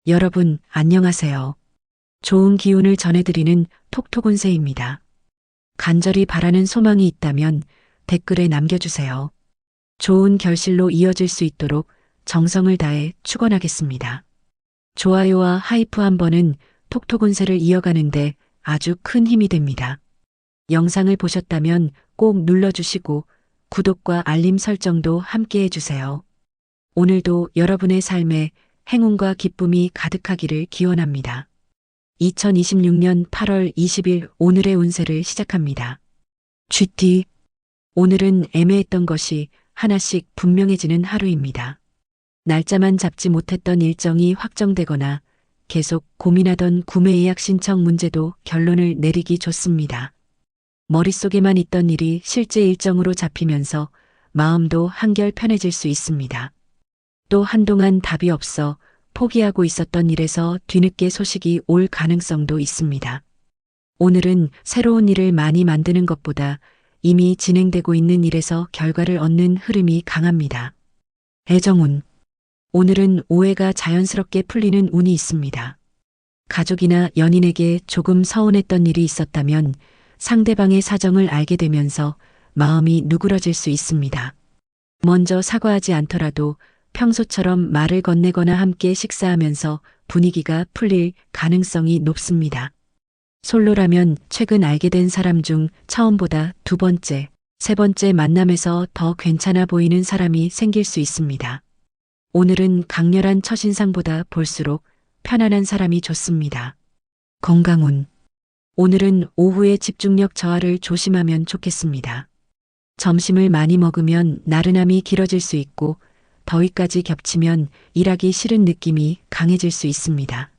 여러분, 안녕하세요. 좋은 기운을 전해드리는 톡톡운세입니다. 간절히 바라는 소망이 있다면 댓글에 남겨주세요. 좋은 결실로 이어질 수 있도록 정성을 다해 축원하겠습니다. 좋아요와 하이프 한 번은 톡톡운세를 이어가는데 아주 큰 힘이 됩니다. 영상을 보셨다면 꼭 눌러주시고 구독과 알림 설정도 함께 해주세요. 오늘도 여러분의 삶에 행운과 기쁨이 가득하기를 기원합니다. 2026년 8월 20일 오늘의 운세를 시작합니다. GT. 오늘은 애매했던 것이 하나씩 분명해지는 하루입니다. 날짜만 잡지 못했던 일정이 확정되거나 계속 고민하던 구매 예약 신청 문제도 결론을 내리기 좋습니다. 머릿속에만 있던 일이 실제 일정으로 잡히면서 마음도 한결 편해질 수 있습니다. 또 한동안 답이 없어 포기하고 있었던 일에서 뒤늦게 소식이 올 가능성도 있습니다. 오늘은 새로운 일을 많이 만드는 것보다 이미 진행되고 있는 일에서 결과를 얻는 흐름이 강합니다. 애정운. 오늘은 오해가 자연스럽게 풀리는 운이 있습니다. 가족이나 연인에게 조금 서운했던 일이 있었다면 상대방의 사정을 알게 되면서 마음이 누그러질 수 있습니다. 먼저 사과하지 않더라도 평소처럼 말을 건네거나 함께 식사하면서 분위기가 풀릴 가능성이 높습니다. 솔로라면 최근 알게 된 사람 중 처음보다 두 번째, 세 번째 만남에서 더 괜찮아 보이는 사람이 생길 수 있습니다. 오늘은 강렬한 첫인상보다 볼수록 편안한 사람이 좋습니다. 건강운. 오늘은 오후에 집중력 저하를 조심하면 좋겠습니다. 점심을 많이 먹으면 나른함이 길어질 수 있고 더위까지 겹치면 일하기 싫은 느낌이 강해질 수 있습니다.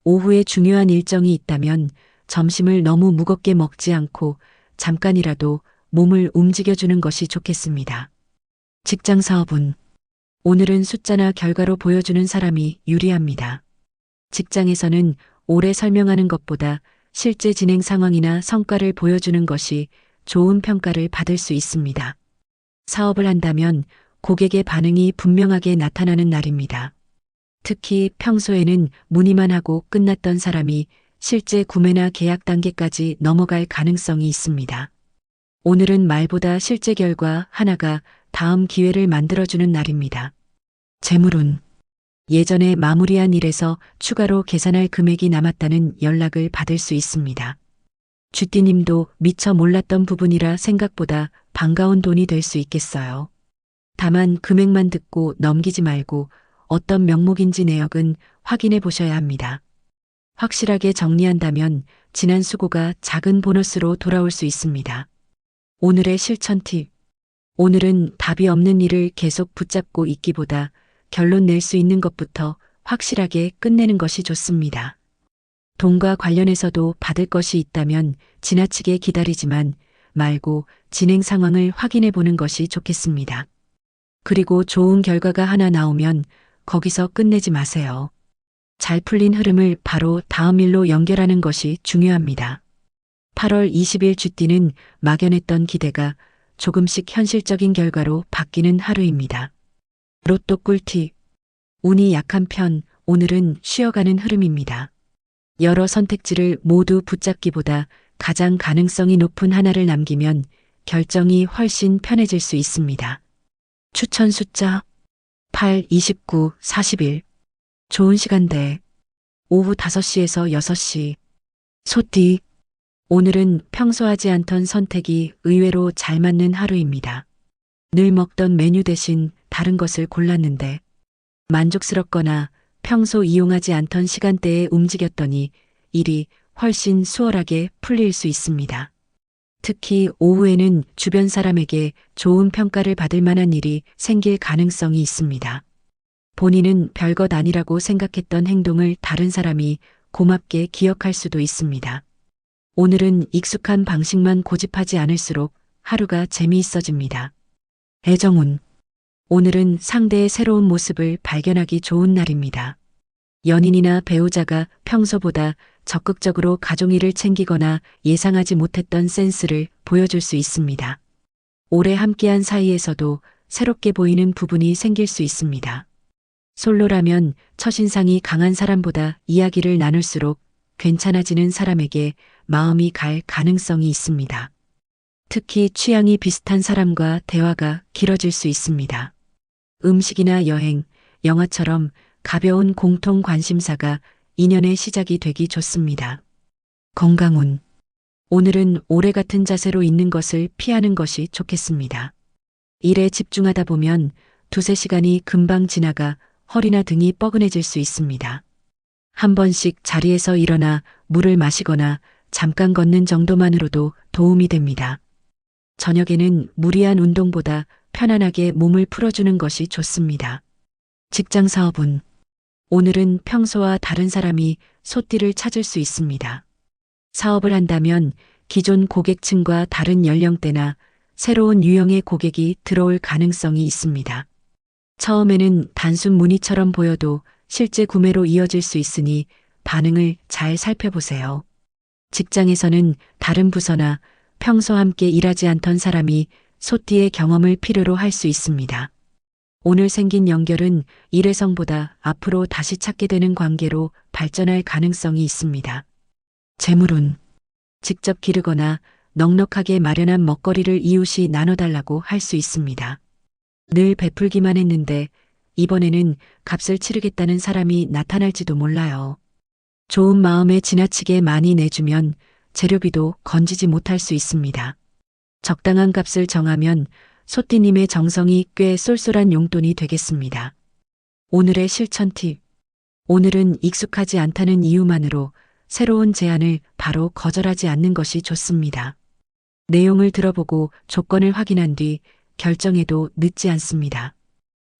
오후에 중요한 일정이 있다면 점심을 너무 무겁게 먹지 않고 잠깐이라도 몸을 움직여주는 것이 좋겠습니다. 직장 사업운. 오늘은 숫자나 결과로 보여주는 사람이 유리합니다. 직장에서는 오래 설명하는 것보다 실제 진행 상황이나 성과를 보여주는 것이 좋은 평가를 받을 수 있습니다. 사업을 한다면 고객의 반응이 분명하게 나타나는 날입니다. 특히 평소에는 문의만 하고 끝났던 사람이 실제 구매나 계약 단계까지 넘어갈 가능성이 있습니다. 오늘은 말보다 실제 결과 하나가 다음 기회를 만들어주는 날입니다. 재물운. 예전에 마무리한 일에서 추가로 계산할 금액이 남았다는 연락을 받을 수 있습니다. 쥐띠님도 미처 몰랐던 부분이라 생각보다 반가운 돈이 될 수 있겠어요. 다만 금액만 듣고 넘기지 말고 어떤 명목인지 내역은 확인해 보셔야 합니다. 확실하게 정리한다면 지난 수고가 작은 보너스로 돌아올 수 있습니다. 오늘의 실천 팁. 오늘은 답이 없는 일을 계속 붙잡고 있기보다 결론 낼 수 있는 것부터 확실하게 끝내는 것이 좋습니다. 돈과 관련해서도 받을 것이 있다면 지나치게 기다리지만 말고 진행 상황을 확인해 보는 것이 좋겠습니다. 그리고 좋은 결과가 하나 나오면 거기서 끝내지 마세요. 잘 풀린 흐름을 바로 다음 일로 연결하는 것이 중요합니다. 8월 20일 쥐띠는 막연했던 기대가 조금씩 현실적인 결과로 바뀌는 하루입니다. 로또 꿀팁. 운이 약한 편, 오늘은 쉬어가는 흐름입니다. 여러 선택지를 모두 붙잡기보다 가장 가능성이 높은 하나를 남기면 결정이 훨씬 편해질 수 있습니다. 추천 숫자 8, 29, 41. 좋은 시간대 오후 5시에서 6시. 소띠. 오늘은 평소 하지 않던 선택이 의외로 잘 맞는 하루입니다. 늘 먹던 메뉴 대신 다른 것을 골랐는데 만족스럽거나 평소 이용하지 않던 시간대에 움직였더니 일이 훨씬 수월하게 풀릴 수 있습니다. 특히 오후에는 주변 사람에게 좋은 평가를 받을 만한 일이 생길 가능성이 있습니다. 본인은 별것 아니라고 생각했던 행동을 다른 사람이 고맙게 기억할 수도 있습니다. 오늘은 익숙한 방식만 고집하지 않을수록 하루가 재미있어집니다. 애정운. 오늘은 상대의 새로운 모습을 발견하기 좋은 날입니다. 연인이나 배우자가 평소보다 적극적으로 가족일을 챙기거나 예상하지 못했던 센스를 보여줄 수 있습니다. 오래 함께한 사이에서도 새롭게 보이는 부분이 생길 수 있습니다. 솔로라면 첫인상이 강한 사람보다 이야기를 나눌수록 괜찮아지는 사람에게 마음이 갈 가능성이 있습니다. 특히 취향이 비슷한 사람과 대화가 길어질 수 있습니다. 음식이나 여행, 영화처럼 가벼운 공통 관심사가 인연의 시작이 되기 좋습니다. 건강운. 오늘은 오래 같은 자세로 있는 것을 피하는 것이 좋겠습니다. 일에 집중하다 보면 두세 시간이 금방 지나가 허리나 등이 뻐근해질 수 있습니다. 한 번씩 자리에서 일어나 물을 마시거나 잠깐 걷는 정도만으로도 도움이 됩니다. 저녁에는 무리한 운동보다 편안하게 몸을 풀어주는 것이 좋습니다. 직장 사업은 오늘은 평소와 다른 사람이 소띠를 찾을 수 있습니다. 사업을 한다면 기존 고객층과 다른 연령대나 새로운 유형의 고객이 들어올 가능성이 있습니다. 처음에는 단순 문의처럼 보여도 실제 구매로 이어질 수 있으니 반응을 잘 살펴보세요. 직장에서는 다른 부서나 평소 함께 일하지 않던 사람이 소띠의 경험을 필요로 할 수 있습니다. 오늘 생긴 연결은 일회성보다 앞으로 다시 찾게 되는 관계로 발전할 가능성이 있습니다. 재물운. 직접 기르거나 넉넉하게 마련한 먹거리를 이웃이 나눠달라고 할 수 있습니다. 늘 베풀기만 했는데 이번에는 값을 치르겠다는 사람이 나타날지도 몰라요. 좋은 마음에 지나치게 많이 내주면 재료비도 건지지 못할 수 있습니다. 적당한 값을 정하면 소띠님의 정성이 꽤 쏠쏠한 용돈이 되겠습니다. 오늘의 실천 팁. 오늘은 익숙하지 않다는 이유만으로 새로운 제안을 바로 거절하지 않는 것이 좋습니다. 내용을 들어보고 조건을 확인한 뒤 결정해도 늦지 않습니다.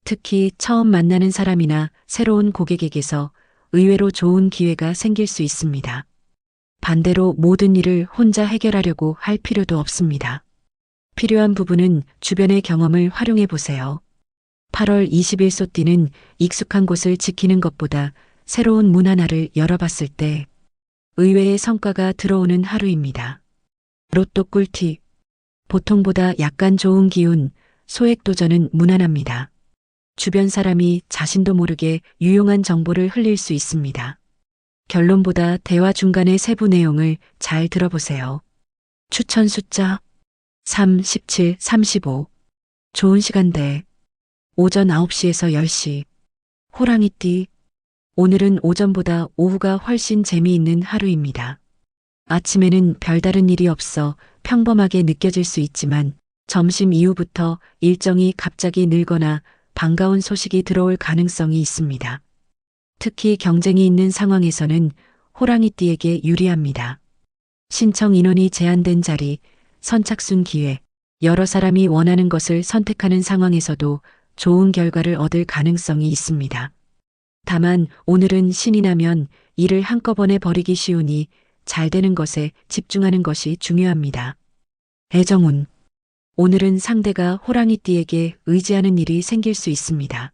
특히 처음 만나는 사람이나 새로운 고객에게서 의외로 좋은 기회가 생길 수 있습니다. 반대로 모든 일을 혼자 해결하려고 할 필요도 없습니다. 필요한 부분은 주변의 경험을 활용해 보세요. 8월 20일 소띠는 익숙한 곳을 지키는 것보다 새로운 문 하나를 열어봤을 때 의외의 성과가 들어오는 하루입니다. 로또 꿀팁. 보통보다 약간 좋은 기운, 소액 도전은 무난합니다. 주변 사람이 자신도 모르게 유용한 정보를 흘릴 수 있습니다. 결론보다 대화 중간의 세부 내용을 잘 들어보세요. 추천 숫자 3, 17, 35. 좋은 시간대. 오전 9시에서 10시. 호랑이띠. 오늘은 오전보다 오후가 훨씬 재미있는 하루입니다. 아침에는 별다른 일이 없어 평범하게 느껴질 수 있지만 점심 이후부터 일정이 갑자기 늘거나 반가운 소식이 들어올 가능성이 있습니다. 특히 경쟁이 있는 상황에서는 호랑이띠에게 유리합니다. 신청 인원이 제한된 자리, 선착순 기회, 여러 사람이 원하는 것을 선택하는 상황에서도 좋은 결과를 얻을 가능성이 있습니다. 다만 오늘은 신이 나면 일을 한꺼번에 버리기 쉬우니 잘 되는 것에 집중하는 것이 중요합니다. 애정운. 오늘은 상대가 호랑이띠에게 의지하는 일이 생길 수 있습니다.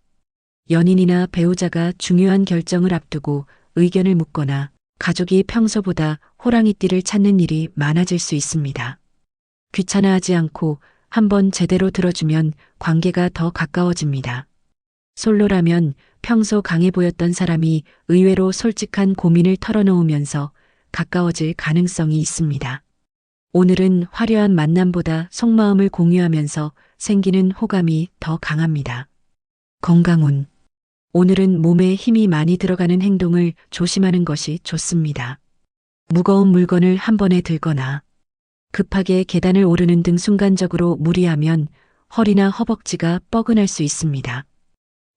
연인이나 배우자가 중요한 결정을 앞두고 의견을 묻거나 가족이 평소보다 호랑이띠를 찾는 일이 많아질 수 있습니다. 귀찮아하지 않고 한번 제대로 들어주면 관계가 더 가까워집니다. 솔로라면 평소 강해 보였던 사람이 의외로 솔직한 고민을 털어놓으면서 가까워질 가능성이 있습니다. 오늘은 화려한 만남보다 속마음을 공유하면서 생기는 호감이 더 강합니다. 건강운. 오늘은 몸에 힘이 많이 들어가는 행동을 조심하는 것이 좋습니다. 무거운 물건을 한 번에 들거나 급하게 계단을 오르는 등 순간적으로 무리하면 허리나 허벅지가 뻐근할 수 있습니다.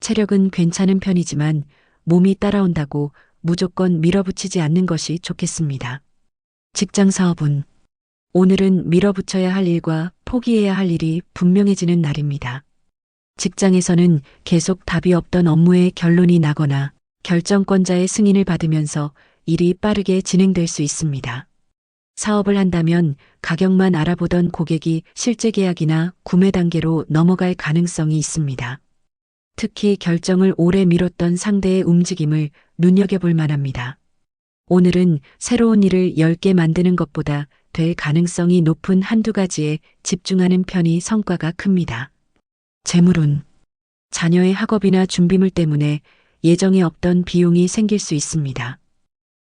체력은 괜찮은 편이지만 몸이 따라온다고 무조건 밀어붙이지 않는 것이 좋겠습니다. 직장 사업은 오늘은 밀어붙여야 할 일과 포기해야 할 일이 분명해지는 날입니다. 직장에서는 계속 답이 없던 업무에 결론이 나거나 결정권자의 승인을 받으면서 일이 빠르게 진행될 수 있습니다. 사업을 한다면 가격만 알아보던 고객이 실제 계약이나 구매 단계로 넘어갈 가능성이 있습니다. 특히 결정을 오래 미뤘던 상대의 움직임을 눈여겨볼 만합니다. 오늘은 새로운 일을 10개 만드는 것보다 될 가능성이 높은 한두 가지에 집중하는 편이 성과가 큽니다. 재물운. 자녀의 학업이나 준비물 때문에 예정에 없던 비용이 생길 수 있습니다.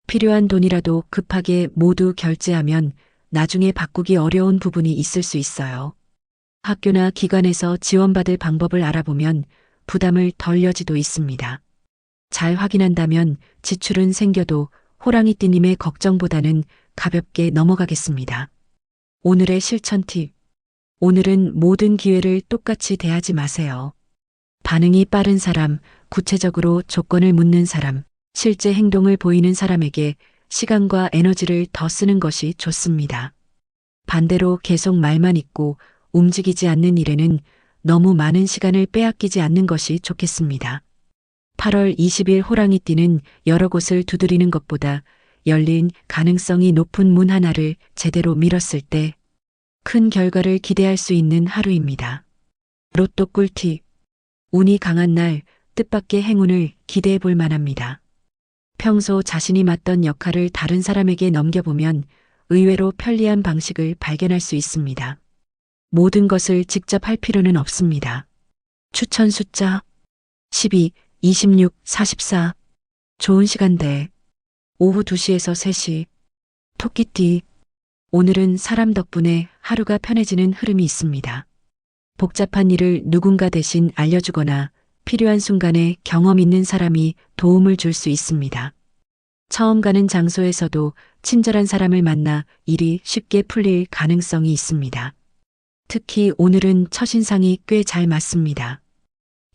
필요한 돈이라도 급하게 모두 결제하면 나중에 바꾸기 어려운 부분이 있을 수 있어요. 학교나 기관에서 지원받을 방법을 알아보면 부담을 덜 여지도 있습니다. 잘 확인한다면 지출은 생겨도 호랑이띠님의 걱정보다는 가볍게 넘어가겠습니다. 오늘의 실천 팁. 오늘은 모든 기회를 똑같이 대하지 마세요. 반응이 빠른 사람, 구체적으로 조건을 묻는 사람, 실제 행동을 보이는 사람에게 시간과 에너지를 더 쓰는 것이 좋습니다. 반대로 계속 말만 있고 움직이지 않는 일에는 너무 많은 시간을 빼앗기지 않는 것이 좋겠습니다. 8월 20일 호랑이띠는 여러 곳을 두드리는 것보다 열린 가능성이 높은 문 하나를 제대로 밀었을 때 큰 결과를 기대할 수 있는 하루입니다. 로또 꿀팁. 운이 강한 날 뜻밖의 행운을 기대해 볼 만합니다. 평소 자신이 맡던 역할을 다른 사람에게 넘겨보면 의외로 편리한 방식을 발견할 수 있습니다. 모든 것을 직접 할 필요는 없습니다. 추천 숫자 12, 26, 44. 좋은 시간대. 오후 2시에서 3시. 토끼띠. 오늘은 사람 덕분에 하루가 편해지는 흐름이 있습니다. 복잡한 일을 누군가 대신 알려주거나 필요한 순간에 경험 있는 사람이 도움을 줄 수 있습니다. 처음 가는 장소에서도 친절한 사람을 만나 일이 쉽게 풀릴 가능성이 있습니다. 특히 오늘은 첫인상이 꽤 잘 맞습니다.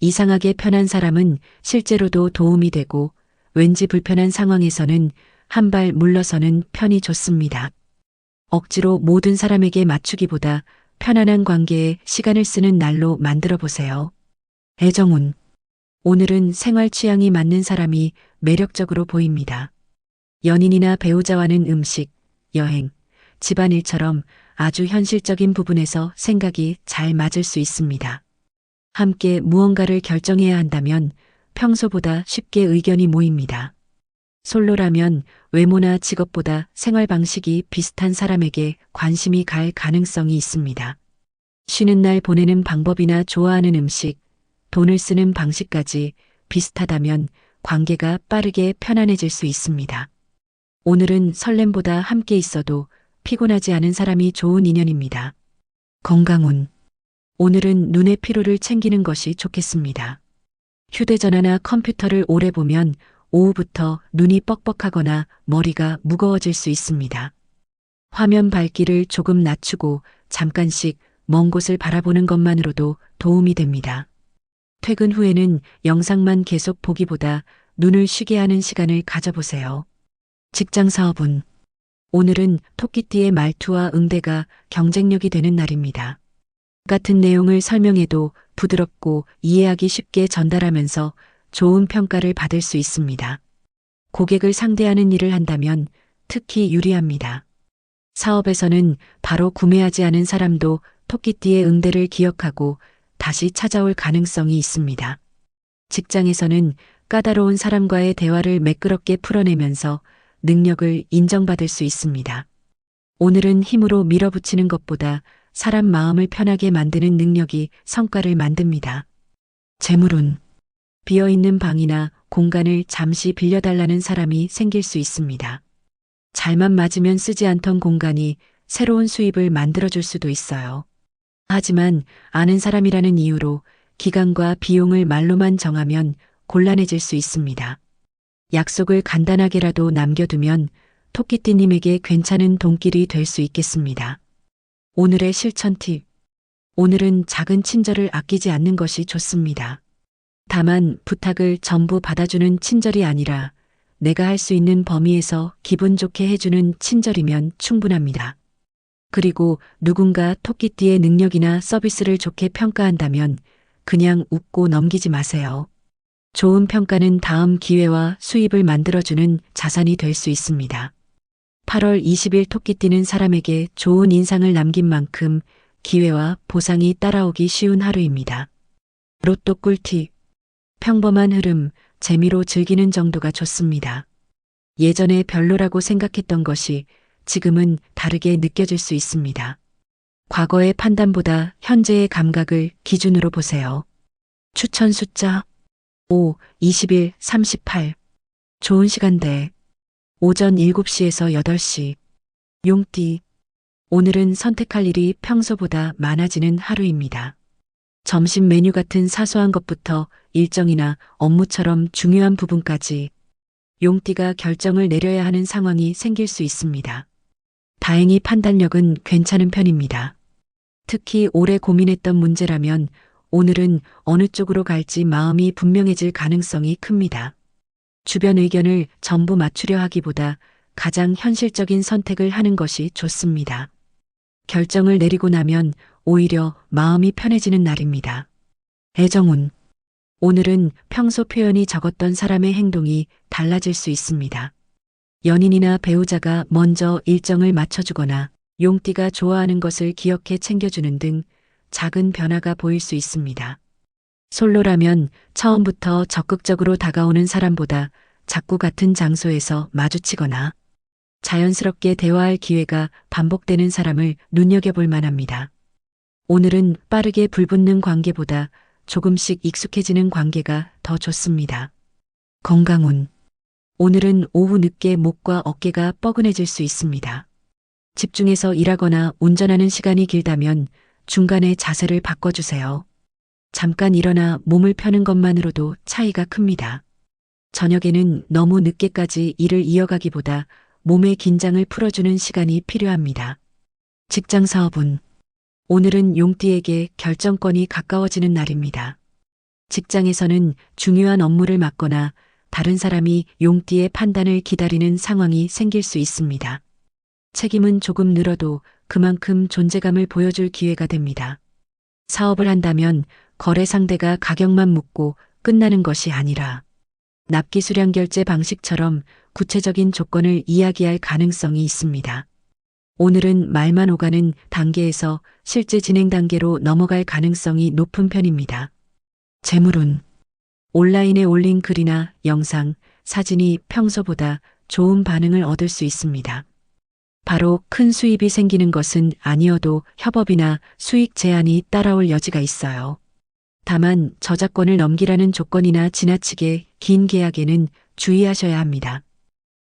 이상하게 편한 사람은 실제로도 도움이 되고 왠지 불편한 상황에서는 한 발 물러서는 편이 좋습니다. 억지로 모든 사람에게 맞추기보다 편안한 관계에 시간을 쓰는 날로 만들어 보세요. 애정운. 오늘은 생활 취향이 맞는 사람이 매력적으로 보입니다. 연인이나 배우자와는 음식, 여행, 집안일처럼 아주 현실적인 부분에서 생각이 잘 맞을 수 있습니다. 함께 무언가를 결정해야 한다면 평소보다 쉽게 의견이 모입니다. 솔로라면 외모나 직업보다 생활 방식이 비슷한 사람에게 관심이 갈 가능성이 있습니다. 쉬는 날 보내는 방법이나 좋아하는 음식, 돈을 쓰는 방식까지 비슷하다면 관계가 빠르게 편안해질 수 있습니다. 오늘은 설렘보다 함께 있어도 피곤하지 않은 사람이 좋은 인연입니다. 건강운. 오늘은 눈의 피로를 챙기는 것이 좋겠습니다. 휴대전화나 컴퓨터를 오래 보면 오후부터 눈이 뻑뻑하거나 머리가 무거워질 수 있습니다. 화면 밝기를 조금 낮추고 잠깐씩 먼 곳을 바라보는 것만으로도 도움이 됩니다. 퇴근 후에는 영상만 계속 보기보다 눈을 쉬게 하는 시간을 가져보세요. 직장 사업운. 오늘은 토끼띠의 말투와 응대가 경쟁력이 되는 날입니다. 같은 내용을 설명해도 부드럽고 이해하기 쉽게 전달하면서 좋은 평가를 받을 수 있습니다. 고객을 상대하는 일을 한다면 특히 유리합니다. 사업에서는 바로 구매하지 않은 사람도 토끼띠의 응대를 기억하고 다시 찾아올 가능성이 있습니다. 직장에서는 까다로운 사람과의 대화를 매끄럽게 풀어내면서 능력을 인정받을 수 있습니다. 오늘은 힘으로 밀어붙이는 것보다 사람 마음을 편하게 만드는 능력이 성과를 만듭니다. 재물운. 비어있는 방이나 공간을 잠시 빌려달라는 사람이 생길 수 있습니다. 잘만 맞으면 쓰지 않던 공간이 새로운 수입을 만들어줄 수도 있어요. 하지만 아는 사람이라는 이유로 기간과 비용을 말로만 정하면 곤란해질 수 있습니다. 약속을 간단하게라도 남겨두면 토끼띠님에게 괜찮은 돈길이 될 수 있겠습니다. 오늘의 실천 팁. 오늘은 작은 친절을 아끼지 않는 것이 좋습니다. 다만 부탁을 전부 받아주는 친절이 아니라 내가 할 수 있는 범위에서 기분 좋게 해주는 친절이면 충분합니다. 그리고 누군가 토끼띠의 능력이나 서비스를 좋게 평가한다면 그냥 웃고 넘기지 마세요. 좋은 평가는 다음 기회와 수입을 만들어주는 자산이 될 수 있습니다. 8월 20일 토끼띠는 사람에게 좋은 인상을 남긴 만큼 기회와 보상이 따라오기 쉬운 하루입니다. 로또 꿀팁. 평범한 흐름, 재미로 즐기는 정도가 좋습니다. 예전에 별로라고 생각했던 것이 지금은 다르게 느껴질 수 있습니다. 과거의 판단보다 현재의 감각을 기준으로 보세요. 추천 숫자 5, 20일, 38. 좋은 시간대. 오전 7시에서 8시. 용띠. 오늘은 선택할 일이 평소보다 많아지는 하루입니다. 점심 메뉴 같은 사소한 것부터 일정이나 업무처럼 중요한 부분까지 용띠가 결정을 내려야 하는 상황이 생길 수 있습니다. 다행히 판단력은 괜찮은 편입니다. 특히 오래 고민했던 문제라면 오늘은 어느 쪽으로 갈지 마음이 분명해질 가능성이 큽니다. 주변 의견을 전부 맞추려 하기보다 가장 현실적인 선택을 하는 것이 좋습니다. 결정을 내리고 나면 오히려 마음이 편해지는 날입니다. 애정운. 오늘은 평소 표현이 적었던 사람의 행동이 달라질 수 있습니다. 연인이나 배우자가 먼저 일정을 맞춰주거나 용띠가 좋아하는 것을 기억해 챙겨주는 등 작은 변화가 보일 수 있습니다. 솔로라면 처음부터 적극적으로 다가오는 사람보다 자꾸 같은 장소에서 마주치거나 자연스럽게 대화할 기회가 반복되는 사람을 눈여겨볼 만합니다. 오늘은 빠르게 불붙는 관계보다 조금씩 익숙해지는 관계가 더 좋습니다. 건강운. 오늘은 오후 늦게 목과 어깨가 뻐근해질 수 있습니다. 집중해서 일하거나 운전하는 시간이 길다면 중간에 자세를 바꿔주세요. 잠깐 일어나 몸을 펴는 것만으로도 차이가 큽니다. 저녁에는 너무 늦게까지 일을 이어가기보다 몸의 긴장을 풀어주는 시간이 필요합니다. 직장 사업운. 오늘은 용띠에게 결정권이 가까워지는 날입니다. 직장에서는 중요한 업무를 맡거나 다른 사람이 용띠의 판단을 기다리는 상황이 생길 수 있습니다. 책임은 조금 늘어도 그만큼 존재감을 보여줄 기회가 됩니다. 사업을 한다면 거래 상대가 가격만 묻고 끝나는 것이 아니라 납기 수량 결제 방식처럼 구체적인 조건을 이야기할 가능성이 있습니다. 오늘은 말만 오가는 단계에서 실제 진행 단계로 넘어갈 가능성이 높은 편입니다. 재물운. 온라인에 올린 글이나 영상, 사진이 평소보다 좋은 반응을 얻을 수 있습니다. 바로 큰 수입이 생기는 것은 아니어도 협업이나 수익 제한이 따라올 여지가 있어요. 다만 저작권을 넘기라는 조건이나 지나치게 긴 계약에는 주의하셔야 합니다.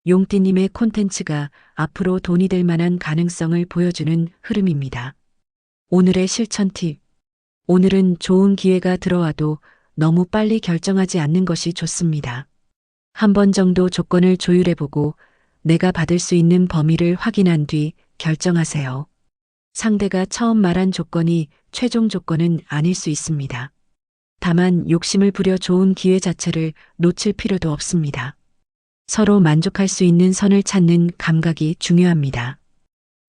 용띠님의 콘텐츠가 앞으로 돈이 될 만한 가능성을 보여주는 흐름입니다. 오늘의 실천 팁. 오늘은 좋은 기회가 들어와도 너무 빨리 결정하지 않는 것이 좋습니다. 한 번 정도 조건을 조율해보고 내가 받을 수 있는 범위를 확인한 뒤 결정하세요. 상대가 처음 말한 조건이 최종 조건은 아닐 수 있습니다. 다만 욕심을 부려 좋은 기회 자체를 놓칠 필요도 없습니다. 서로 만족할 수 있는 선을 찾는 감각이 중요합니다.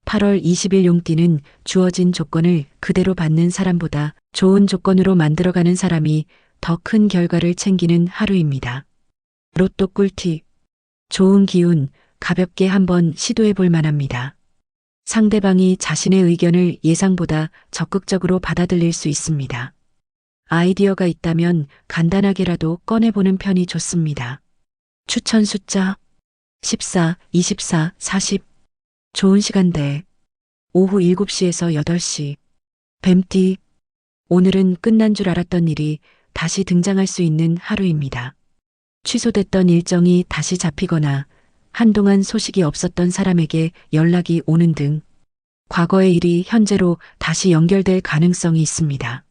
8월 20일 용띠는 주어진 조건을 그대로 받는 사람보다 좋은 조건으로 만들어가는 사람이 더 큰 결과를 챙기는 하루입니다. 로또 꿀팁. 좋은 기운, 가볍게 한번 시도해 볼 만합니다. 상대방이 자신의 의견을 예상보다 적극적으로 받아들일 수 있습니다. 아이디어가 있다면 간단하게라도 꺼내보는 편이 좋습니다. 추천 숫자 14, 24, 40. 좋은 시간대. 오후 7시에서 8시. 뱀띠. 오늘은 끝난 줄 알았던 일이 다시 등장할 수 있는 하루입니다. 취소됐던 일정이 다시 잡히거나 한동안 소식이 없었던 사람에게 연락이 오는 등 과거의 일이 현재로 다시 연결될 가능성이 있습니다.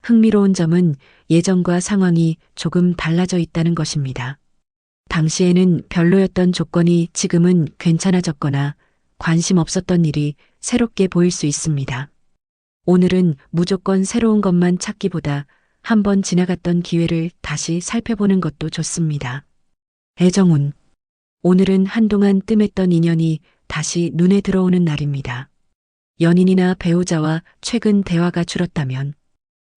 흥미로운 점은 예전과 상황이 조금 달라져 있다는 것입니다. 당시에는 별로였던 조건이 지금은 괜찮아졌거나 관심 없었던 일이 새롭게 보일 수 있습니다. 오늘은 무조건 새로운 것만 찾기보다 한번 지나갔던 기회를 다시 살펴보는 것도 좋습니다. 애정운. 오늘은 한동안 뜸했던 인연이 다시 눈에 들어오는 날입니다. 연인이나 배우자와 최근 대화가 줄었다면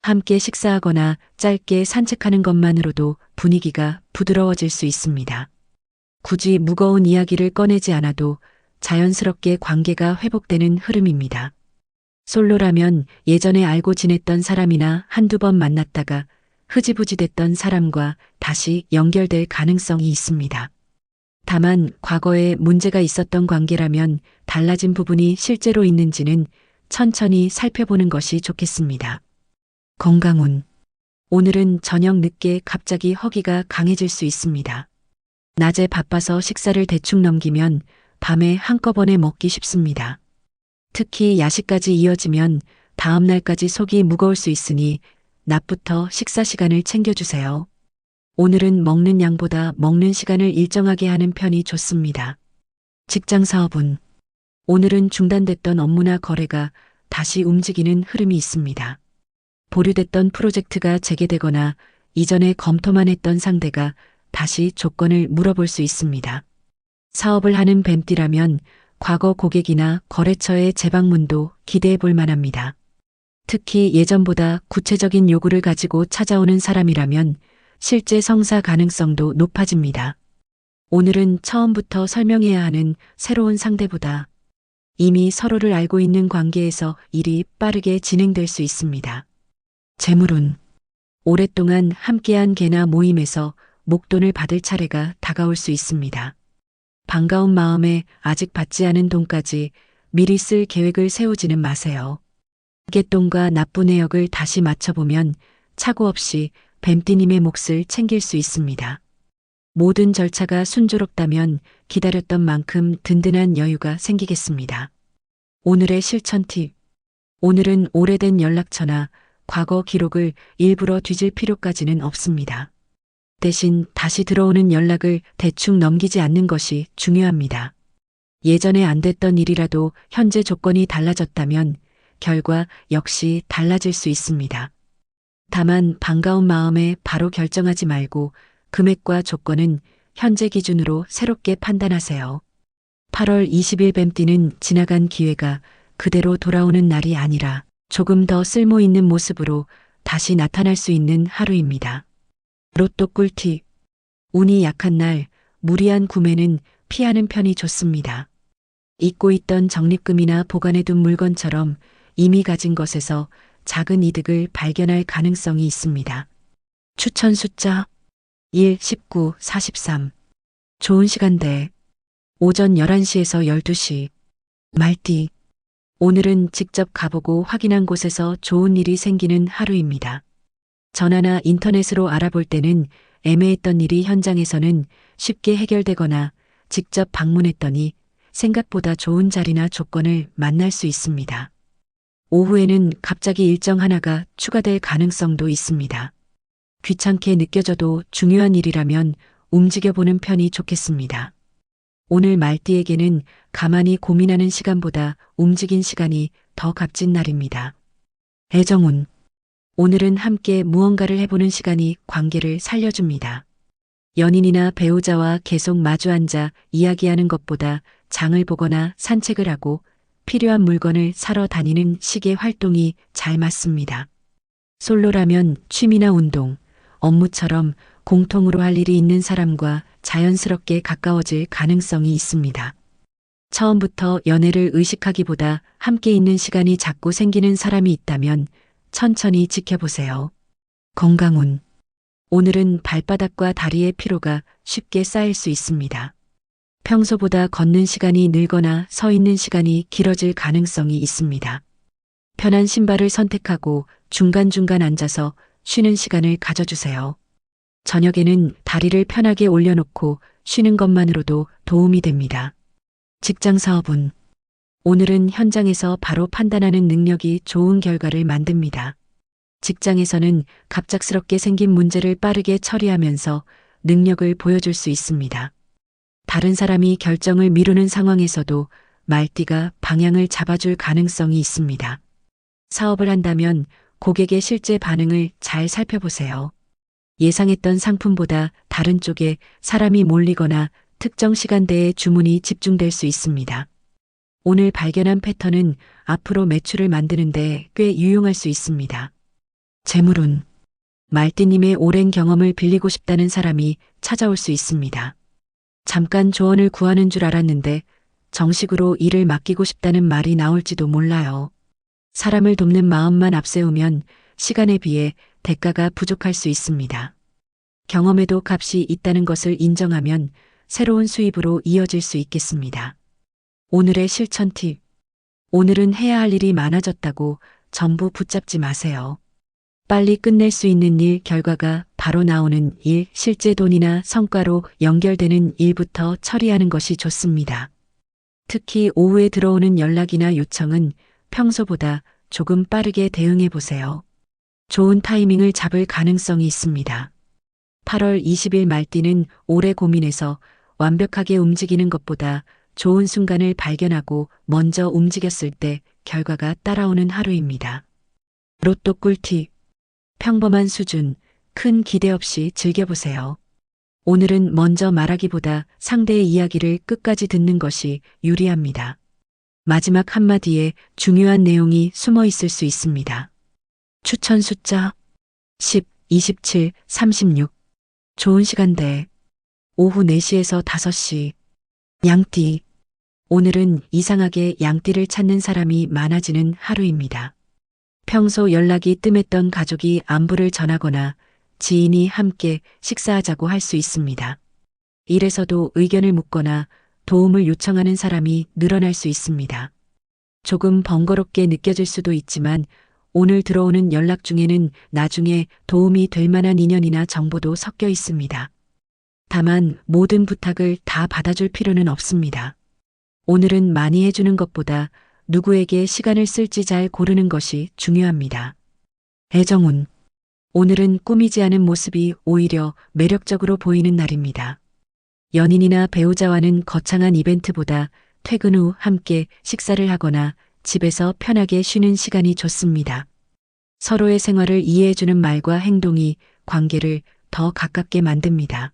함께 식사하거나 짧게 산책하는 것만으로도 분위기가 부드러워질 수 있습니다. 굳이 무거운 이야기를 꺼내지 않아도 자연스럽게 관계가 회복되는 흐름입니다. 솔로라면 예전에 알고 지냈던 사람이나 한두 번 만났다가 흐지부지 됐던 사람과 다시 연결될 가능성이 있습니다. 다만 과거에 문제가 있었던 관계라면 달라진 부분이 실제로 있는지는 천천히 살펴보는 것이 좋겠습니다. 건강운. 오늘은 저녁 늦게 갑자기 허기가 강해질 수 있습니다. 낮에 바빠서 식사를 대충 넘기면 밤에 한꺼번에 먹기 쉽습니다. 특히 야식까지 이어지면 다음 날까지 속이 무거울 수 있으니 낮부터 식사 시간을 챙겨주세요. 오늘은 먹는 양보다 먹는 시간을 일정하게 하는 편이 좋습니다. 직장 사업은 오늘은 중단됐던 업무나 거래가 다시 움직이는 흐름이 있습니다. 보류됐던 프로젝트가 재개되거나 이전에 검토만 했던 상대가 다시 조건을 물어볼 수 있습니다. 사업을 하는 뱀띠라면 과거 고객이나 거래처의 재방문도 기대해 볼 만합니다. 특히 예전보다 구체적인 요구를 가지고 찾아오는 사람이라면 실제 성사 가능성도 높아집니다. 오늘은 처음부터 설명해야 하는 새로운 상대보다 이미 서로를 알고 있는 관계에서 일이 빠르게 진행될 수 있습니다. 재물운 오랫동안 함께한 개나 모임에서 목돈을 받을 차례가 다가올 수 있습니다. 반가운 마음에 아직 받지 않은 돈까지 미리 쓸 계획을 세우지는 마세요. 개돈과 납부 내역을 다시 맞춰보면 착오 없이 뱀띠님의 몫을 챙길 수 있습니다. 모든 절차가 순조롭다면 기다렸던 만큼 든든한 여유가 생기겠습니다. 오늘의 실천 팁. 오늘은 오래된 연락처나 과거 기록을 일부러 뒤질 필요까지는 없습니다. 대신 다시 들어오는 연락을 대충 넘기지 않는 것이 중요합니다. 예전에 안 됐던 일이라도 현재 조건이 달라졌다면 결과 역시 달라질 수 있습니다. 다만 반가운 마음에 바로 결정하지 말고 금액과 조건은 현재 기준으로 새롭게 판단하세요. 8월 20일 뱀띠는 지나간 기회가 그대로 돌아오는 날이 아니라 조금 더 쓸모 있는 모습으로 다시 나타날 수 있는 하루입니다. 로또 꿀팁. 운이 약한 날 무리한 구매는 피하는 편이 좋습니다. 잊고 있던 적립금이나 보관해둔 물건처럼 이미 가진 것에서 작은 이득을 발견할 가능성이 있습니다. 추천 숫자 1, 19, 43. 좋은 시간대 오전 11시에서 12시. 말띠 오늘은 직접 가보고 확인한 곳에서 좋은 일이 생기는 하루입니다. 전화나 인터넷으로 알아볼 때는 애매했던 일이 현장에서는 쉽게 해결되거나 직접 방문했더니 생각보다 좋은 자리나 조건을 만날 수 있습니다. 오후에는 갑자기 일정 하나가 추가될 가능성도 있습니다. 귀찮게 느껴져도 중요한 일이라면 움직여보는 편이 좋겠습니다. 오늘 말띠에게는 가만히 고민하는 시간보다 움직인 시간이 더 값진 날입니다. 애정운 오늘은 함께 무언가를 해보는 시간이 관계를 살려줍니다. 연인이나 배우자와 계속 마주 앉아 이야기하는 것보다 장을 보거나 산책을 하고 필요한 물건을 사러 다니는 식의 활동이 잘 맞습니다. 솔로라면 취미나 운동, 업무처럼 공통으로 할 일이 있는 사람과 자연스럽게 가까워질 가능성이 있습니다. 처음부터 연애를 의식하기보다 함께 있는 시간이 자꾸 생기는 사람이 있다면 천천히 지켜보세요. 건강운 오늘은 발바닥과 다리의 피로가 쉽게 쌓일 수 있습니다. 평소보다 걷는 시간이 늘거나 서 있는 시간이 길어질 가능성이 있습니다. 편한 신발을 선택하고 중간중간 앉아서 쉬는 시간을 가져주세요. 저녁에는 다리를 편하게 올려놓고 쉬는 것만으로도 도움이 됩니다. 직장 사업은 오늘은 현장에서 바로 판단하는 능력이 좋은 결과를 만듭니다. 직장에서는 갑작스럽게 생긴 문제를 빠르게 처리하면서 능력을 보여줄 수 있습니다. 다른 사람이 결정을 미루는 상황에서도 말띠가 방향을 잡아줄 가능성이 있습니다. 사업을 한다면 고객의 실제 반응을 잘 살펴보세요. 예상했던 상품보다 다른 쪽에 사람이 몰리거나 특정 시간대에 주문이 집중될 수 있습니다. 오늘 발견한 패턴은 앞으로 매출을 만드는데 꽤 유용할 수 있습니다. 재물운 말띠님의 오랜 경험을 빌리고 싶다는 사람이 찾아올 수 있습니다. 잠깐 조언을 구하는 줄 알았는데 정식으로 일을 맡기고 싶다는 말이 나올지도 몰라요. 사람을 돕는 마음만 앞세우면 시간에 비해 대가가 부족할 수 있습니다. 경험에도 값이 있다는 것을 인정하면 새로운 수입으로 이어질 수 있겠습니다. 오늘의 실천 팁. 오늘은 해야 할 일이 많아졌다고 전부 붙잡지 마세요. 빨리 끝낼 수 있는 일, 결과가 바로 나오는 일, 실제 돈이나 성과로 연결되는 일부터 처리하는 것이 좋습니다. 특히 오후에 들어오는 연락이나 요청은 평소보다 조금 빠르게 대응해 보세요. 좋은 타이밍을 잡을 가능성이 있습니다. 8월 20일 말띠는 오래 고민해서 완벽하게 움직이는 것보다 좋은 순간을 발견하고 먼저 움직였을 때 결과가 따라오는 하루입니다. 로또 꿀팁. 평범한 수준, 큰 기대 없이 즐겨보세요. 오늘은 먼저 말하기보다 상대의 이야기를 끝까지 듣는 것이 유리합니다. 마지막 한마디에 중요한 내용이 숨어 있을 수 있습니다. 추천 숫자 10, 27, 36. 좋은 시간대 오후 4시에서 5시. 양띠. 오늘은 이상하게 양띠를 찾는 사람이 많아지는 하루입니다. 평소 연락이 뜸했던 가족이 안부를 전하거나 지인이 함께 식사하자고 할 수 있습니다. 일에서도 의견을 묻거나 도움을 요청하는 사람이 늘어날 수 있습니다. 조금 번거롭게 느껴질 수도 있지만 오늘 들어오는 연락 중에는 나중에 도움이 될 만한 인연이나 정보도 섞여 있습니다. 다만 모든 부탁을 다 받아줄 필요는 없습니다. 오늘은 많이 해주는 것보다 누구에게 시간을 쓸지 잘 고르는 것이 중요합니다. 애정운. 오늘은 꾸미지 않은 모습이 오히려 매력적으로 보이는 날입니다. 연인이나 배우자와는 거창한 이벤트보다 퇴근 후 함께 식사를 하거나 집에서 편하게 쉬는 시간이 좋습니다. 서로의 생활을 이해해주는 말과 행동이 관계를 더 가깝게 만듭니다.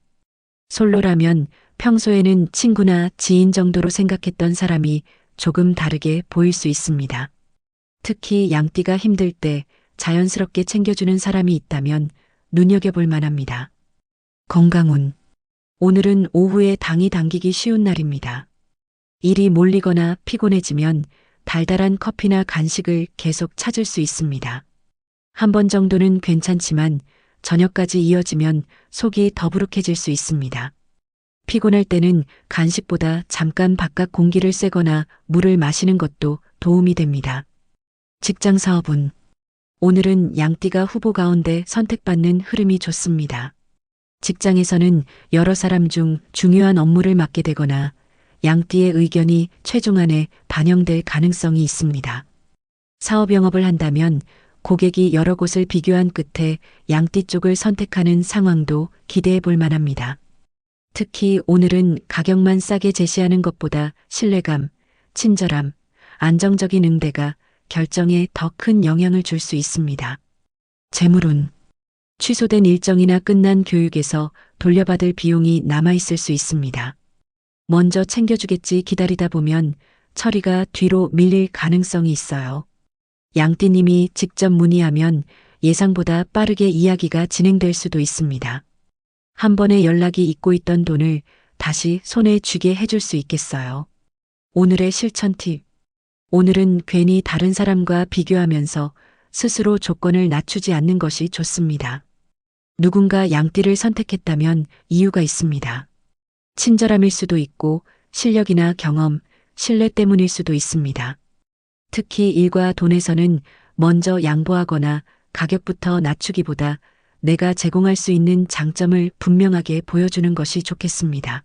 솔로라면 평소에는 친구나 지인 정도로 생각했던 사람이 조금 다르게 보일 수 있습니다. 특히 양띠가 힘들 때 자연스럽게 챙겨주는 사람이 있다면 눈여겨볼 만합니다. 건강운. 오늘은 오후에 당이 당기기 쉬운 날입니다. 일이 몰리거나 피곤해지면 달달한 커피나 간식을 계속 찾을 수 있습니다. 한 번 정도는 괜찮지만 저녁까지 이어지면 속이 더부룩해질 수 있습니다. 피곤할 때는 간식보다 잠깐 바깥 공기를 쐬거나 물을 마시는 것도 도움이 됩니다. 직장 사업운. 오늘은 양띠가 후보 가운데 선택받는 흐름이 좋습니다. 직장에서는 여러 사람 중 중요한 업무를 맡게 되거나 양띠의 의견이 최종안에 반영될 가능성이 있습니다. 사업 영업을 한다면 고객이 여러 곳을 비교한 끝에 양띠 쪽을 선택하는 상황도 기대해 볼 만합니다. 특히 오늘은 가격만 싸게 제시하는 것보다 신뢰감, 친절함, 안정적인 응대가 결정에 더 큰 영향을 줄 수 있습니다. 재물운. 취소된 일정이나 끝난 교육에서 돌려받을 비용이 남아있을 수 있습니다. 먼저 챙겨주겠지 기다리다 보면 처리가 뒤로 밀릴 가능성이 있어요. 양띠님이 직접 문의하면 예상보다 빠르게 이야기가 진행될 수도 있습니다. 한 번의 연락이 잊고 있던 돈을 다시 손에 쥐게 해줄 수 있겠어요. 오늘의 실천 팁. 오늘은 괜히 다른 사람과 비교하면서 스스로 조건을 낮추지 않는 것이 좋습니다. 누군가 양띠를 선택했다면 이유가 있습니다. 친절함일 수도 있고 실력이나 경험, 신뢰 때문일 수도 있습니다. 특히 일과 돈에서는 먼저 양보하거나 가격부터 낮추기보다 내가 제공할 수 있는 장점을 분명하게 보여주는 것이 좋겠습니다.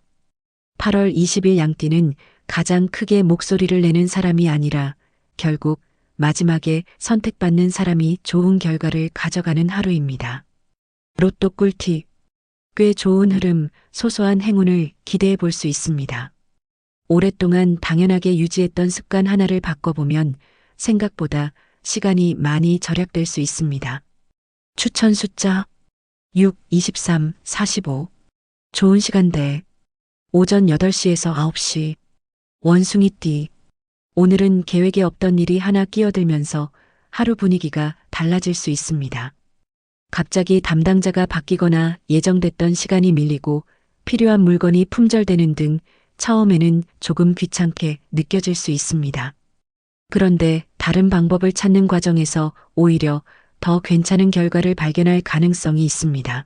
8월 20일 양띠는 가장 크게 목소리를 내는 사람이 아니라 결국 마지막에 선택받는 사람이 좋은 결과를 가져가는 하루입니다. 로또 꿀팁. 꽤 좋은 흐름, 소소한 행운을 기대해 볼 수 있습니다. 오랫동안 당연하게 유지했던 습관 하나를 바꿔보면 생각보다 시간이 많이 절약될 수 있습니다. 추천 숫자 6, 23, 45. 좋은 시간대 오전 8시에서 9시. 원숭이띠. 오늘은 계획에 없던 일이 하나 끼어들면서 하루 분위기가 달라질 수 있습니다. 갑자기 담당자가 바뀌거나 예정됐던 시간이 밀리고 필요한 물건이 품절되는 등 처음에는 조금 귀찮게 느껴질 수 있습니다. 그런데 다른 방법을 찾는 과정에서 오히려 더 괜찮은 결과를 발견할 가능성이 있습니다.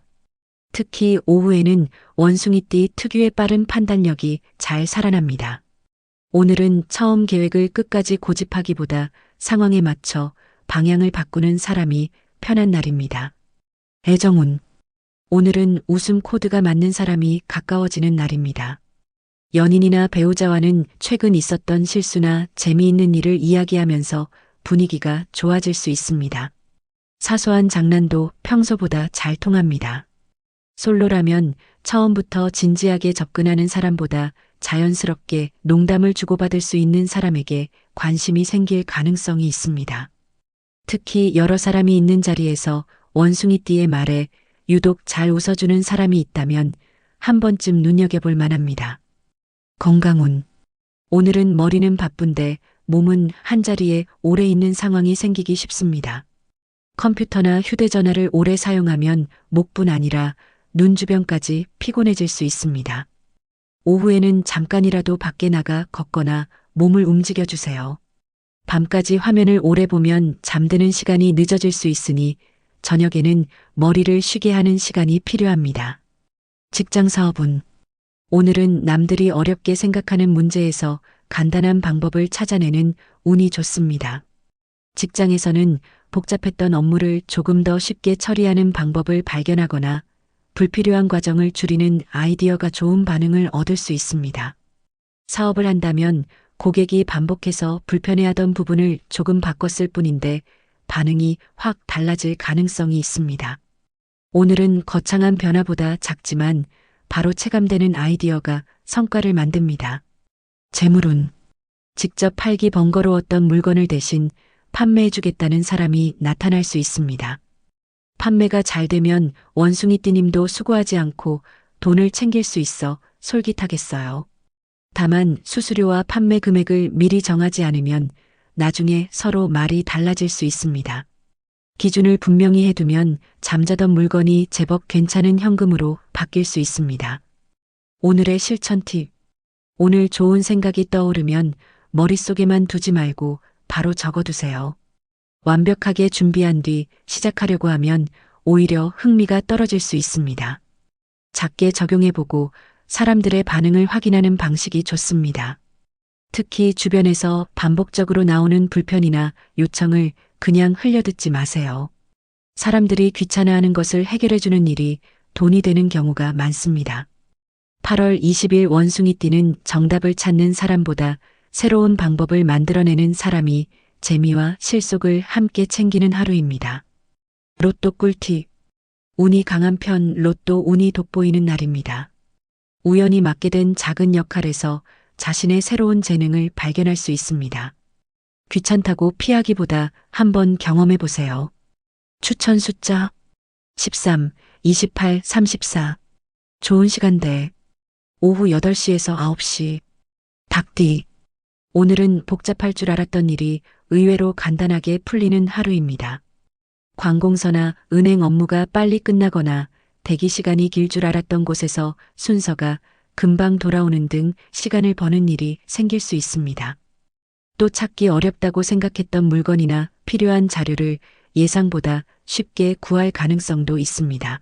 특히 오후에는 원숭이띠 특유의 빠른 판단력이 잘 살아납니다. 오늘은 처음 계획을 끝까지 고집하기보다 상황에 맞춰 방향을 바꾸는 사람이 편한 날입니다. 애정운. 오늘은 웃음 코드가 맞는 사람이 가까워지는 날입니다. 연인이나 배우자와는 최근 있었던 실수나 재미있는 일을 이야기하면서 분위기가 좋아질 수 있습니다. 사소한 장난도 평소보다 잘 통합니다. 솔로라면 처음부터 진지하게 접근하는 사람보다 자연스럽게 농담을 주고받을 수 있는 사람에게 관심이 생길 가능성이 있습니다. 특히 여러 사람이 있는 자리에서 원숭이띠의 말에 유독 잘 웃어주는 사람이 있다면 한 번쯤 눈여겨볼 만합니다. 건강운. 오늘은 머리는 바쁜데 몸은 한자리에 오래 있는 상황이 생기기 쉽습니다. 컴퓨터나 휴대전화를 오래 사용하면 목뿐 아니라 눈 주변까지 피곤해질 수 있습니다. 오후에는 잠깐이라도 밖에 나가 걷거나 몸을 움직여 주세요. 밤까지 화면을 오래 보면 잠드는 시간이 늦어질 수 있으니 저녁에는 머리를 쉬게 하는 시간이 필요합니다. 직장 사업운. 오늘은 남들이 어렵게 생각하는 문제에서 간단한 방법을 찾아내는 운이 좋습니다. 직장에서는 복잡했던 업무를 조금 더 쉽게 처리하는 방법을 발견하거나 불필요한 과정을 줄이는 아이디어가 좋은 반응을 얻을 수 있습니다. 사업을 한다면 고객이 반복해서 불편해하던 부분을 조금 바꿨을 뿐인데 반응이 확 달라질 가능성이 있습니다. 오늘은 거창한 변화보다 작지만 바로 체감되는 아이디어가 성과를 만듭니다. 재물운. 직접 팔기 번거로웠던 물건을 대신 판매해주겠다는 사람이 나타날 수 있습니다. 판매가 잘 되면 원숭이띠님도 수고하지 않고 돈을 챙길 수 있어 솔깃하겠어요. 다만 수수료와 판매 금액을 미리 정하지 않으면 나중에 서로 말이 달라질 수 있습니다. 기준을 분명히 해두면 잠자던 물건이 제법 괜찮은 현금으로 바뀔 수 있습니다. 오늘의 실천 팁. 오늘 좋은 생각이 떠오르면 머릿속에만 두지 말고 바로 적어두세요. 완벽하게 준비한 뒤 시작하려고 하면 오히려 흥미가 떨어질 수 있습니다. 작게 적용해보고 사람들의 반응을 확인하는 방식이 좋습니다. 특히 주변에서 반복적으로 나오는 불편이나 요청을 그냥 흘려듣지 마세요. 사람들이 귀찮아하는 것을 해결해주는 일이 돈이 되는 경우가 많습니다. 8월 20일 원숭이띠는 정답을 찾는 사람보다 새로운 방법을 만들어내는 사람이 재미와 실속을 함께 챙기는 하루입니다. 로또 꿀팁. 운이 강한 편 로또 운이 돋보이는 날입니다. 우연히 맡게 된 작은 역할에서 자신의 새로운 재능을 발견할 수 있습니다. 귀찮다고 피하기보다 한번 경험해 보세요. 추천 숫자 13, 28, 34. 좋은 시간대. 오후 8시에서 9시. 닭띠. 오늘은 복잡할 줄 알았던 일이 의외로 간단하게 풀리는 하루입니다. 관공서나 은행 업무가 빨리 끝나거나 대기 시간이 길 줄 알았던 곳에서 순서가 금방 돌아오는 등 시간을 버는 일이 생길 수 있습니다. 또 찾기 어렵다고 생각했던 물건이나 필요한 자료를 예상보다 쉽게 구할 가능성도 있습니다.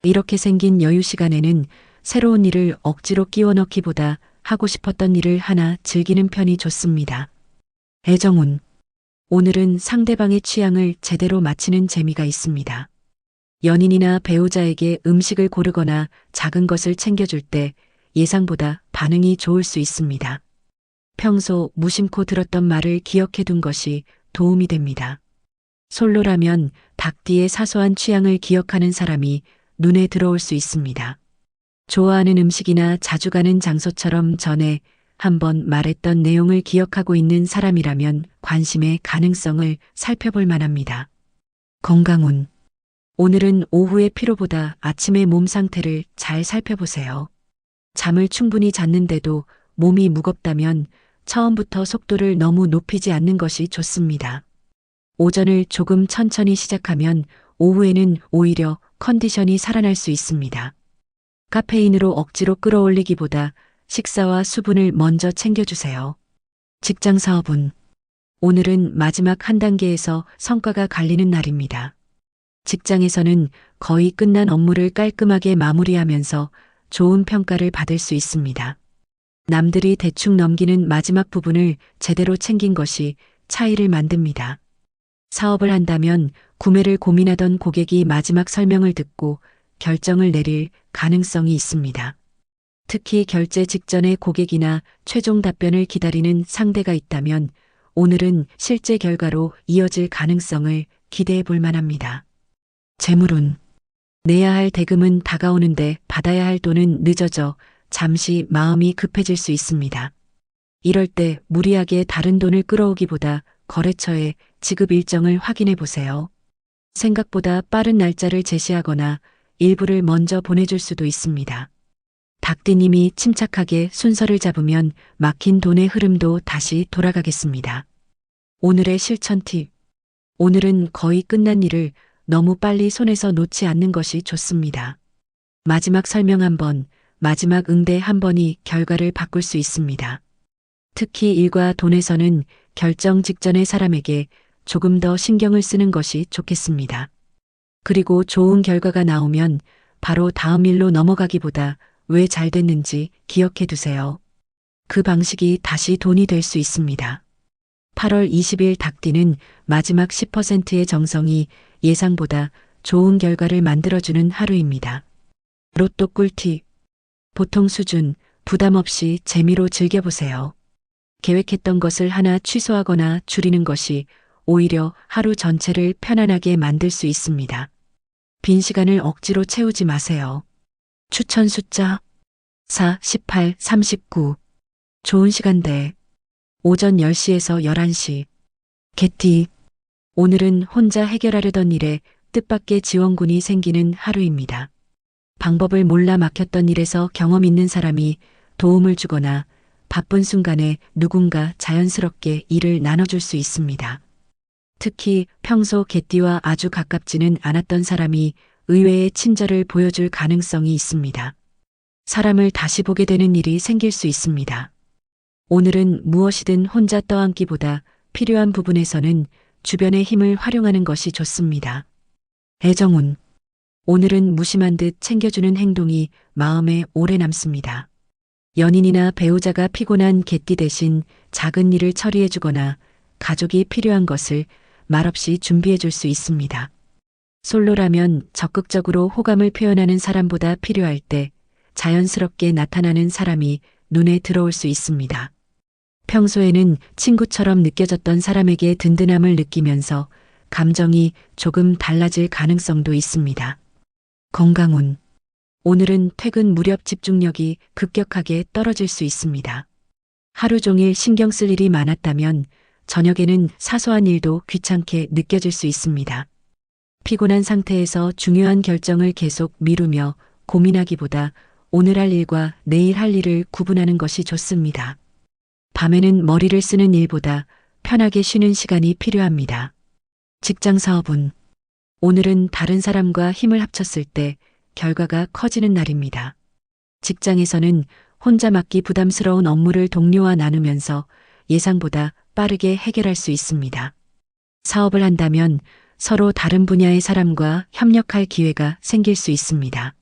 이렇게 생긴 여유 시간에는 새로운 일을 억지로 끼워 넣기보다 하고 싶었던 일을 하나 즐기는 편이 좋습니다. 애정운. 오늘은 상대방의 취향을 제대로 맞히는 재미가 있습니다. 연인이나 배우자에게 음식을 고르거나 작은 것을 챙겨줄 때 예상보다 반응이 좋을 수 있습니다. 평소 무심코 들었던 말을 기억해 둔 것이 도움이 됩니다. 솔로라면 닭띠의 사소한 취향을 기억하는 사람이 눈에 들어올 수 있습니다. 좋아하는 음식이나 자주 가는 장소처럼 전에 한번 말했던 내용을 기억하고 있는 사람이라면 관심의 가능성을 살펴볼 만합니다. 건강운. 오늘은 오후의 피로보다 아침의 몸 상태를 잘 살펴보세요. 잠을 충분히 잤는데도 몸이 무겁다면 처음부터 속도를 너무 높이지 않는 것이 좋습니다. 오전을 조금 천천히 시작하면 오후에는 오히려 컨디션이 살아날 수 있습니다. 카페인으로 억지로 끌어올리기보다 식사와 수분을 먼저 챙겨주세요. 직장 사업운. 오늘은 마지막 한 단계에서 성과가 갈리는 날입니다. 직장에서는 거의 끝난 업무를 깔끔하게 마무리하면서 좋은 평가를 받을 수 있습니다. 남들이 대충 넘기는 마지막 부분을 제대로 챙긴 것이 차이를 만듭니다. 사업을 한다면 구매를 고민하던 고객이 마지막 설명을 듣고 결정을 내릴 가능성이 있습니다. 특히 결제 직전에 고객이나 최종 답변을 기다리는 상대가 있다면 오늘은 실제 결과로 이어질 가능성을 기대해 볼 만합니다. 재물운. 내야 할 대금은 다가오는데 받아야 할 돈은 늦어져 잠시 마음이 급해질 수 있습니다. 이럴 때 무리하게 다른 돈을 끌어오기보다 거래처에 지급 일정을 확인해 보세요. 생각보다 빠른 날짜를 제시하거나 일부를 먼저 보내줄 수도 있습니다. 닭띠님이 침착하게 순서를 잡으면 막힌 돈의 흐름도 다시 돌아가겠습니다. 오늘의 실천 팁. 오늘은 거의 끝난 일을 너무 빨리 손에서 놓지 않는 것이 좋습니다. 마지막 설명 한 번, 마지막 응대 한 번이 결과를 바꿀 수 있습니다. 특히 일과 돈에서는 결정 직전의 사람에게 조금 더 신경을 쓰는 것이 좋겠습니다. 그리고 좋은 결과가 나오면 바로 다음 일로 넘어가기보다 왜 잘 됐는지 기억해 두세요. 그 방식이 다시 돈이 될 수 있습니다. 8월 20일 닭띠는 마지막 10%의 정성이 예상보다 좋은 결과를 만들어주는 하루입니다. 로또 꿀팁. 보통 수준, 부담 없이 재미로 즐겨보세요. 계획했던 것을 하나 취소하거나 줄이는 것이 오히려 하루 전체를 편안하게 만들 수 있습니다. 빈 시간을 억지로 채우지 마세요. 추천 숫자 4, 18, 39. 좋은 시간대. 오전 10시에서 11시. 개띠. 오늘은 혼자 해결하려던 일에 뜻밖의 지원군이 생기는 하루입니다. 방법을 몰라 막혔던 일에서 경험 있는 사람이 도움을 주거나 바쁜 순간에 누군가 자연스럽게 일을 나눠줄 수 있습니다. 특히 평소 개띠와 아주 가깝지는 않았던 사람이 의외의 친절을 보여줄 가능성이 있습니다. 사람을 다시 보게 되는 일이 생길 수 있습니다. 오늘은 무엇이든 혼자 떠안기보다 필요한 부분에서는 주변의 힘을 활용하는 것이 좋습니다. 애정운. 오늘은 무심한 듯 챙겨주는 행동이 마음에 오래 남습니다. 연인이나 배우자가 피곤한 개띠 대신 작은 일을 처리해주거나 가족이 필요한 것을 말없이 준비해줄 수 있습니다. 솔로라면 적극적으로 호감을 표현하는 사람보다 필요할 때 자연스럽게 나타나는 사람이 눈에 들어올 수 있습니다. 평소에는 친구처럼 느껴졌던 사람에게 든든함을 느끼면서 감정이 조금 달라질 가능성도 있습니다. 건강운. 오늘은 퇴근 무렵 집중력이 급격하게 떨어질 수 있습니다. 하루 종일 신경 쓸 일이 많았다면 저녁에는 사소한 일도 귀찮게 느껴질 수 있습니다. 피곤한 상태에서 중요한 결정을 계속 미루며 고민하기보다 오늘 할 일과 내일 할 일을 구분하는 것이 좋습니다. 밤에는 머리를 쓰는 일보다 편하게 쉬는 시간이 필요합니다. 직장 사업운. 오늘은 다른 사람과 힘을 합쳤을 때 결과가 커지는 날입니다. 직장에서는 혼자 맡기 부담스러운 업무를 동료와 나누면서 예상보다 빠르게 해결할 수 있습니다. 사업을 한다면 서로 다른 분야의 사람과 협력할 기회가 생길 수 있습니다.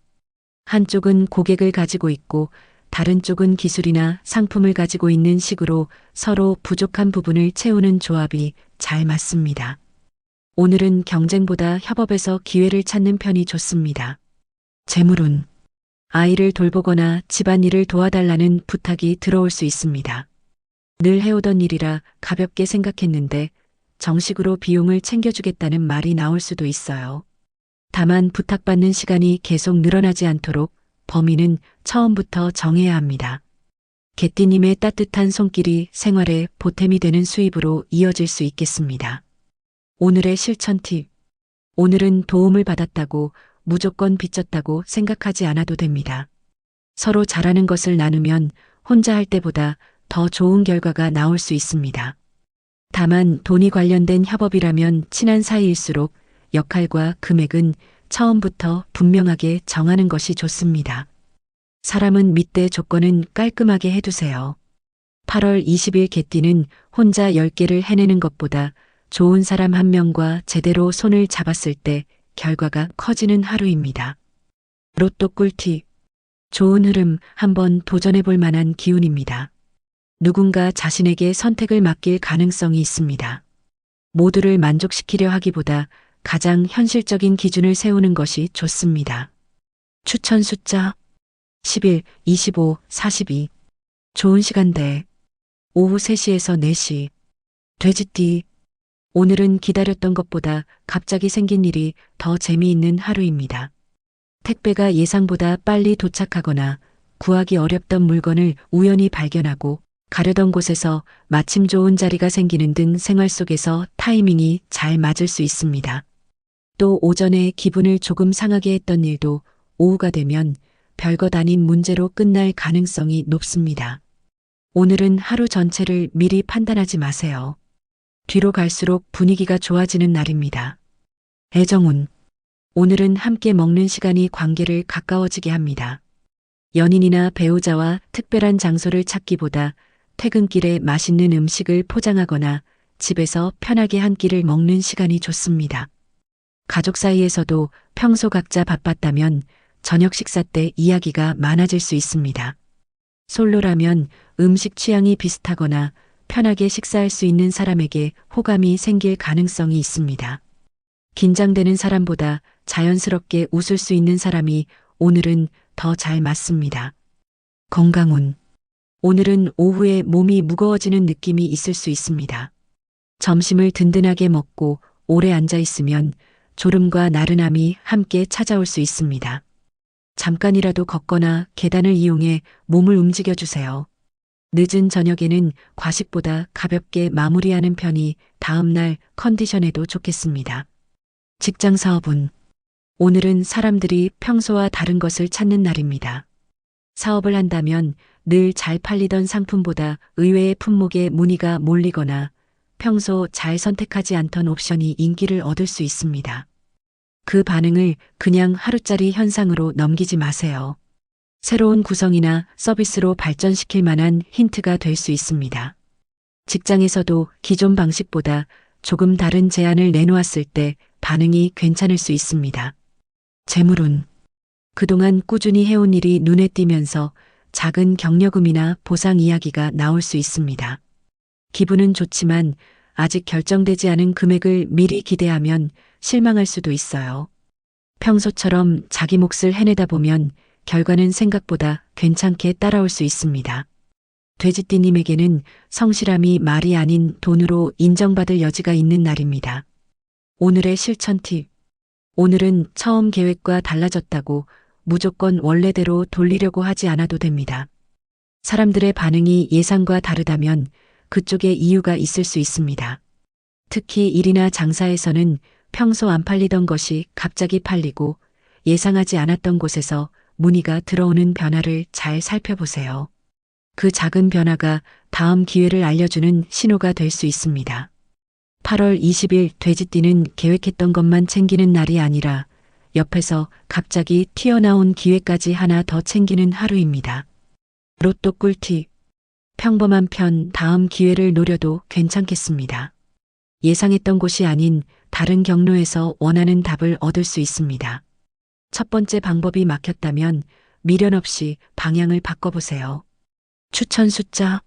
한쪽은 고객을 가지고 있고 다른 쪽은 기술이나 상품을 가지고 있는 식으로 서로 부족한 부분을 채우는 조합이 잘 맞습니다. 오늘은 경쟁보다 협업에서 기회를 찾는 편이 좋습니다. 재물운. 아이를 돌보거나 집안일을 도와달라는 부탁이 들어올 수 있습니다. 늘 해오던 일이라 가볍게 생각했는데 정식으로 비용을 챙겨주겠다는 말이 나올 수도 있어요. 다만 부탁받는 시간이 계속 늘어나지 않도록 범위는 처음부터 정해야 합니다. 개띠님의 따뜻한 손길이 생활에 보탬이 되는 수입으로 이어질 수 있겠습니다. 오늘의 실천 팁. 오늘은 도움을 받았다고 무조건 빚졌다고 생각하지 않아도 됩니다. 서로 잘하는 것을 나누면 혼자 할 때보다 더 좋은 결과가 나올 수 있습니다. 다만 돈이 관련된 협업이라면 친한 사이일수록 역할과 금액은 처음부터 분명하게 정하는 것이 좋습니다. 사람은 밑대 조건은 깔끔하게 해두세요. 8월 20일 개띠는 혼자 10개를 해내는 것보다 좋은 사람 한 명과 제대로 손을 잡았을 때 결과가 커지는 하루입니다. 로또 꿀팁. 좋은 흐름 한번 도전해 볼 만한 기운입니다. 누군가 자신에게 선택을 맡길 가능성이 있습니다. 모두를 만족시키려 하기보다 가장 현실적인 기준을 세우는 것이 좋습니다. 추천 숫자 11, 25, 42. 좋은 시간대 오후 3시에서 4시. 돼지띠 오늘은 기다렸던 것보다 갑자기 생긴 일이 더 재미있는 하루입니다. 택배가 예상보다 빨리 도착하거나 구하기 어렵던 물건을 우연히 발견하고 가려던 곳에서 마침 좋은 자리가 생기는 등 생활 속에서 타이밍이 잘 맞을 수 있습니다. 또 오전에 기분을 조금 상하게 했던 일도 오후가 되면 별것 아닌 문제로 끝날 가능성이 높습니다. 오늘은 하루 전체를 미리 판단하지 마세요. 뒤로 갈수록 분위기가 좋아지는 날입니다. 애정운 오늘은 함께 먹는 시간이 관계를 가까워지게 합니다. 연인이나 배우자와 특별한 장소를 찾기보다 퇴근길에 맛있는 음식을 포장하거나 집에서 편하게 한 끼를 먹는 시간이 좋습니다. 가족 사이에서도 평소 각자 바빴다면 저녁 식사 때 이야기가 많아질 수 있습니다. 솔로라면 음식 취향이 비슷하거나 편하게 식사할 수 있는 사람에게 호감이 생길 가능성이 있습니다. 긴장되는 사람보다 자연스럽게 웃을 수 있는 사람이 오늘은 더 잘 맞습니다. 건강운 오늘은 오후에 몸이 무거워지는 느낌이 있을 수 있습니다. 점심을 든든하게 먹고 오래 앉아 있으면 졸음과 나른함이 함께 찾아올 수 있습니다. 잠깐이라도 걷거나 계단을 이용해 몸을 움직여 주세요. 늦은 저녁에는 과식보다 가볍게 마무리하는 편이 다음날 컨디션에도 좋겠습니다. 직장 사업운 오늘은 사람들이 평소와 다른 것을 찾는 날입니다. 사업을 한다면 늘 잘 팔리던 상품보다 의외의 품목에 문의가 몰리거나 평소 잘 선택하지 않던 옵션이 인기를 얻을 수 있습니다. 그 반응을 그냥 하루짜리 현상으로 넘기지 마세요. 새로운 구성이나 서비스로 발전시킬 만한 힌트가 될 수 있습니다. 직장에서도 기존 방식보다 조금 다른 제안을 내놓았을 때 반응이 괜찮을 수 있습니다. 재물운 그동안 꾸준히 해온 일이 눈에 띄면서 작은 경력금이나 보상 이야기가 나올 수 있습니다. 기분은 좋지만 아직 결정되지 않은 금액을 미리 기대하면 실망할 수도 있어요. 평소처럼 자기 몫을 해내다 보면 결과는 생각보다 괜찮게 따라올 수 있습니다. 돼지띠님에게는 성실함이 말이 아닌 돈으로 인정받을 여지가 있는 날입니다. 오늘의 실천 팁. 오늘은 처음 계획과 달라졌다고 무조건 원래대로 돌리려고 하지 않아도 됩니다. 사람들의 반응이 예상과 다르다면 그쪽에 이유가 있을 수 있습니다. 특히 일이나 장사에서는 평소 안 팔리던 것이 갑자기 팔리고 예상하지 않았던 곳에서 문의가 들어오는 변화를 잘 살펴보세요. 그 작은 변화가 다음 기회를 알려주는 신호가 될 수 있습니다. 8월 20일 돼지띠는 계획했던 것만 챙기는 날이 아니라 옆에서 갑자기 튀어나온 기회까지 하나 더 챙기는 하루입니다. 로또 꿀팁. 평범한 편 다음 기회를 노려도 괜찮겠습니다. 예상했던 곳이 아닌 다른 경로에서 원하는 답을 얻을 수 있습니다. 첫 번째 방법이 막혔다면 미련 없이 방향을 바꿔보세요. 추천 숫자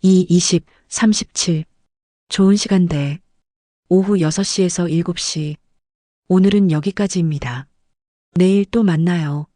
2, 20, 37. 좋은 시간대 오후 6시에서 7시. 오늘은 여기까지입니다. 내일 또 만나요.